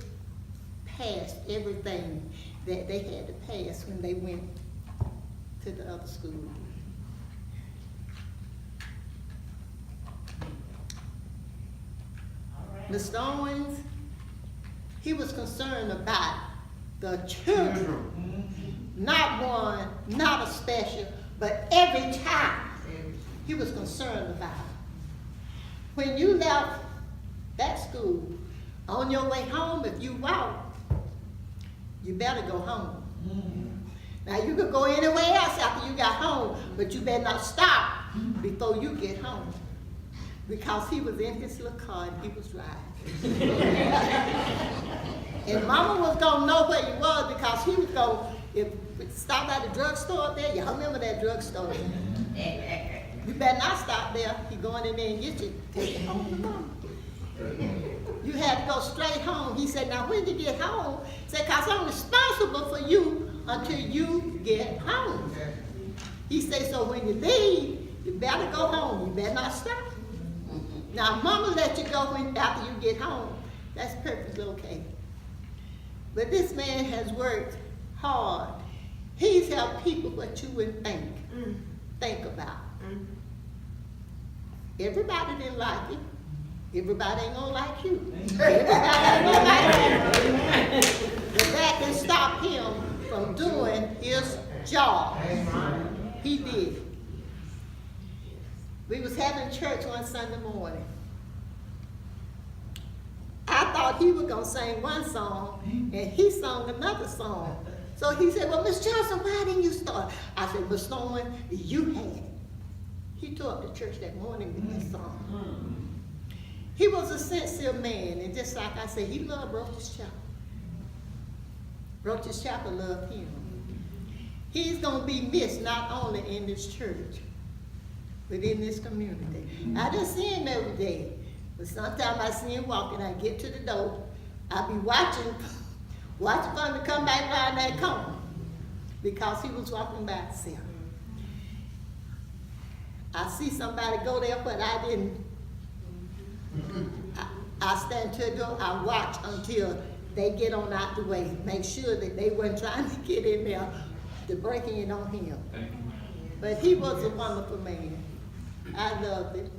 passed everything that they had to pass when they went to the other school. Mr. Owens, he was concerned about the children, not one, not a special, but every child he was concerned about. When you left that school, on your way home, if you walk, you better go home. Now you could go anywhere else after you got home, but you better not stop before you get home. Because he was in his little car and he was riding. And Mama was gonna know where he was because he was gonna, if stop at the drugstore there, y'all remember that drugstore? You better not stop there. He going in there and get you, take you home to Mama. You had to go straight home. He said, now when you get home, he said, cause I'm responsible for you until you get home. He said, so when you leave, you better go home. You better not stop. Now, Mama let you go after you get home. That's perfectly okay. But this man has worked hard. He's helped people what you wouldn't think about. Everybody didn't like him. Everybody ain't gonna like you. Everybody ain't gonna like you. But that didn't stop him from doing his job. He did. We was having church one Sunday morning. I thought he was gonna sing one song, and he sung another song. So he said, well, Miss Johnson, why didn't you start? I said, Miss Norman, you had it. He tore up the church that morning with this song. He was a sincere man, and just like I said, he loved Broaches Chapel. Broaches Chapel loved him. He's gonna be missed not only in this church, but in this community. I didn't see him every day, but sometimes I see him walking, I get to the door, I be watching for him to come back around that corner, because he was walking by himself. I see somebody go there, but I didn't. I stand to the door, I watch until they get on out the way, make sure that they weren't trying to get in there, to breaking it on him. But he was a wonderful man. I loved it.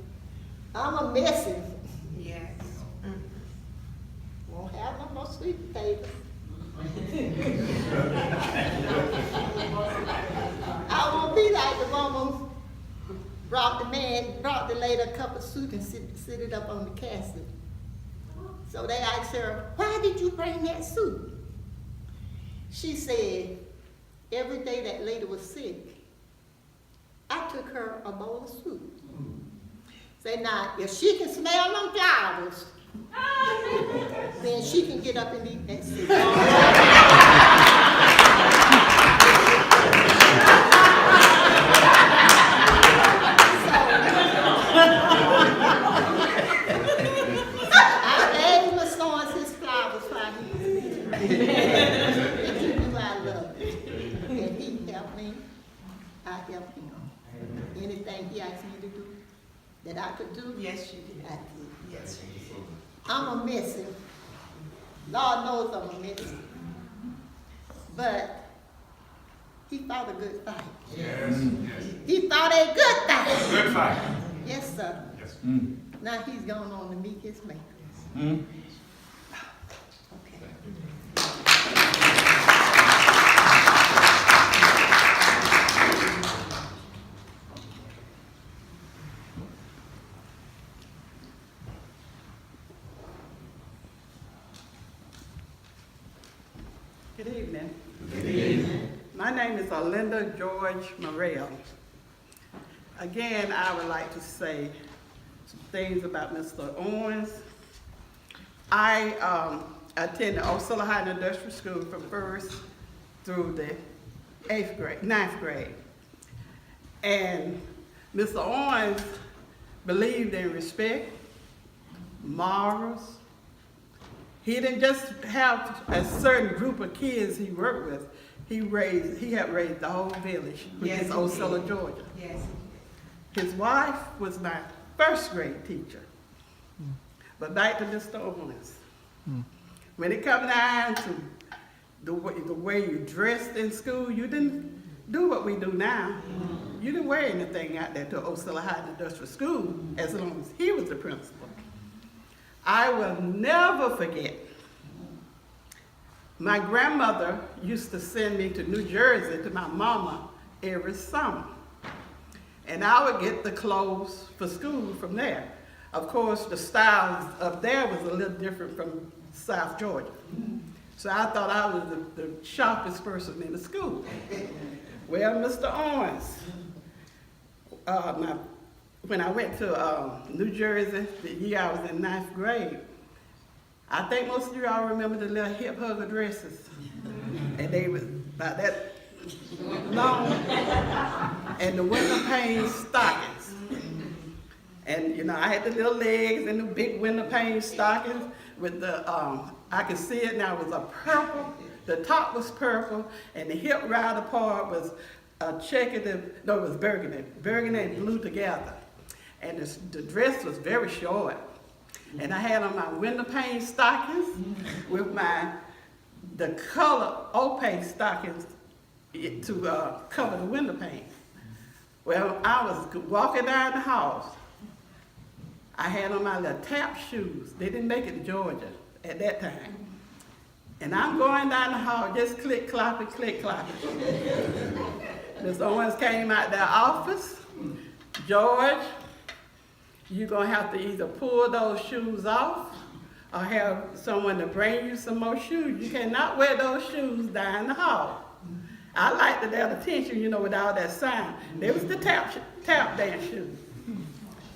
I'm a messy. Yes. Won't have no more sweet potatoes. I won't be like the woman brought the lady a cup of soup and sit it up on the casket. So they asked her, why did you bring that soup? She said, every day that lady was sick, I took her a bowl of soup. Say, now, if she can smell them flowers, then she can get up and eat that soup. I gave my sons his flowers while he was living. And he knew I loved him. And he helped me, I helped him. Anything he asked me to do that I could do, yes, you did. I did. Yes. I'm a miss him. Lord knows I'm a miss him. But he fought a good fight. Yes. Yes. He fought a good fight. Good fight. Yes, sir. Yes. Now he's gone on to meet his maker. My name is Linda George Morrell. Again, I would like to say some things about Mr. Owens. I attended Ocilla High Industrial School from 1st through the 9th grade. And Mr. Owens believed in respect, morals. He didn't just have a certain group of kids he worked with. He had raised the whole village, which is Ocilla, Georgia. Yes. His wife was my 1st grade teacher. But back to Mr. Owens. When it comes down to the way you dressed in school, you didn't do what we do now. You didn't wear anything out there to Ocilla High Industrial School as long as he was the principal. I will never forget, my grandmother used to send me to New Jersey to my mama every summer. And I would get the clothes for school from there. Of course, the styles up there was a little different from South Georgia. So I thought I was the sharpest person in the school. Well, Mr. Owens, when I went to New Jersey, the year I was in 9th grade, I think most of you all remember the little hip hugger dresses. And they was about that long, and the window pane stockings. And you know, I had the little legs and the big window pane stockings with the, I could see it now, it was a purple, the top was purple, and the hip rider part was checkered, no, it was burgundy and blue together. And the dress was very short. And I had on my window pane stockings with the color opaque stockings to cover the window pane. Well, I was walking down the house. I had on my little tap shoes. They didn't make it to Georgia at that time. And I'm going down the hall, just click-clopping, click-clopping. Ms. Owens came out their office. George, you're gonna have to either pull those shoes off or have someone to bring you some more shoes. You cannot wear those shoes down the hall. I liked that attention, you know, with all that sign. There was the tap dance shoes.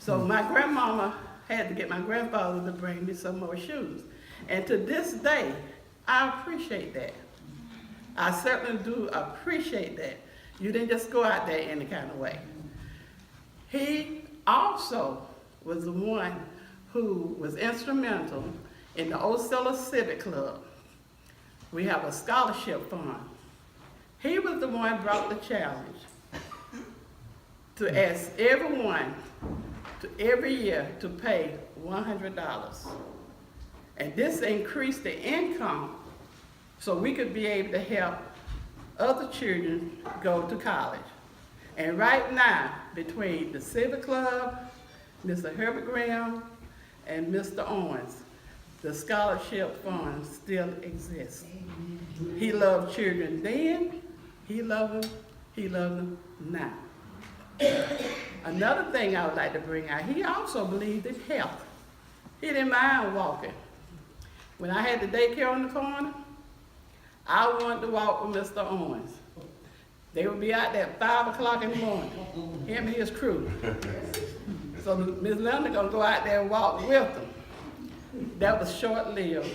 So my grandmama had to get my grandfather to bring me some more shoes. And to this day, I appreciate that. I certainly do appreciate that. You didn't just go out there any kind of way. He also was the one who was instrumental in the Ocilla Civic Club. We have a scholarship fund. He was the one who brought the challenge to ask everyone every year to pay $100. And this increased the income so we could be able to help other children go to college. And right now, between the Civic Club, Mr. Herbert Graham, and Mr. Owens, the scholarship fund still exists. Amen. He loved children then, he loved them now. Another thing I would like to bring out, he also believed in health. He didn't mind walking. When I had the daycare on the corner, I wanted to walk with Mr. Owens. They would be out there at 5 o'clock in the morning, him and his crew. So Ms. Linda gonna go out there and walk with them. That was short-lived.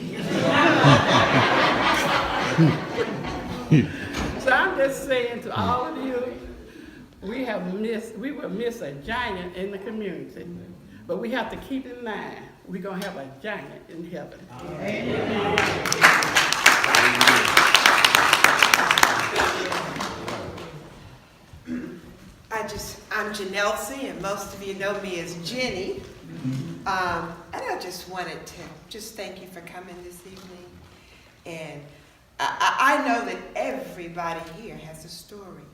So I'm just saying to all of you, we will miss a giant in the community, but we have to keep in mind, we're gonna have a giant in heaven. Amen. I'm Janelle C, and most of you know me as Jenny. And I just wanted to just thank you for coming this evening. And I know that everybody here has a story.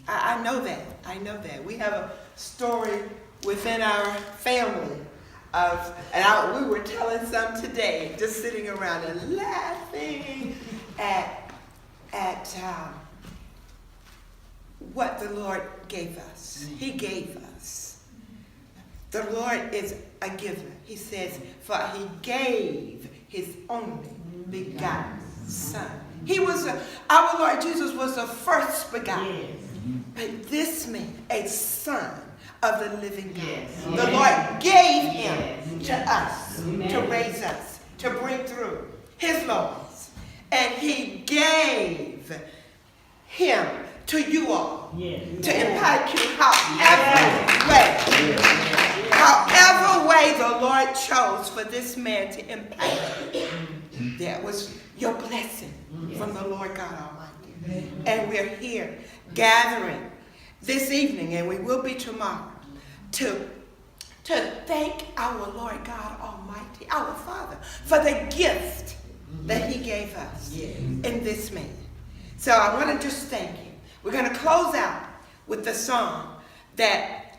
I know that. We have a story within our family we were telling some today, just sitting around and laughing at what the Lord gave us. He gave us. The Lord is a giver. He says, for he gave his only begotten Son. Our Lord Jesus was the first begotten. But this man, a son of the living God. The Lord gave him to us, to raise us, to bring through his laws. And he gave him to you all, to impact you however way the Lord chose for this man to impact you. That was your blessing from the Lord God Almighty. And we're here gathering this evening, and we will be tomorrow, to thank our Lord God Almighty, our Father, for the gift that he gave us in this man. So I want to just thank him. We're going to close out with the song that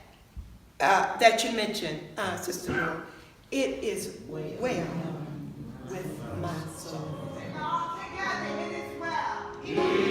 you mentioned, Sister Moore. It is well with my soul. All together, it is well.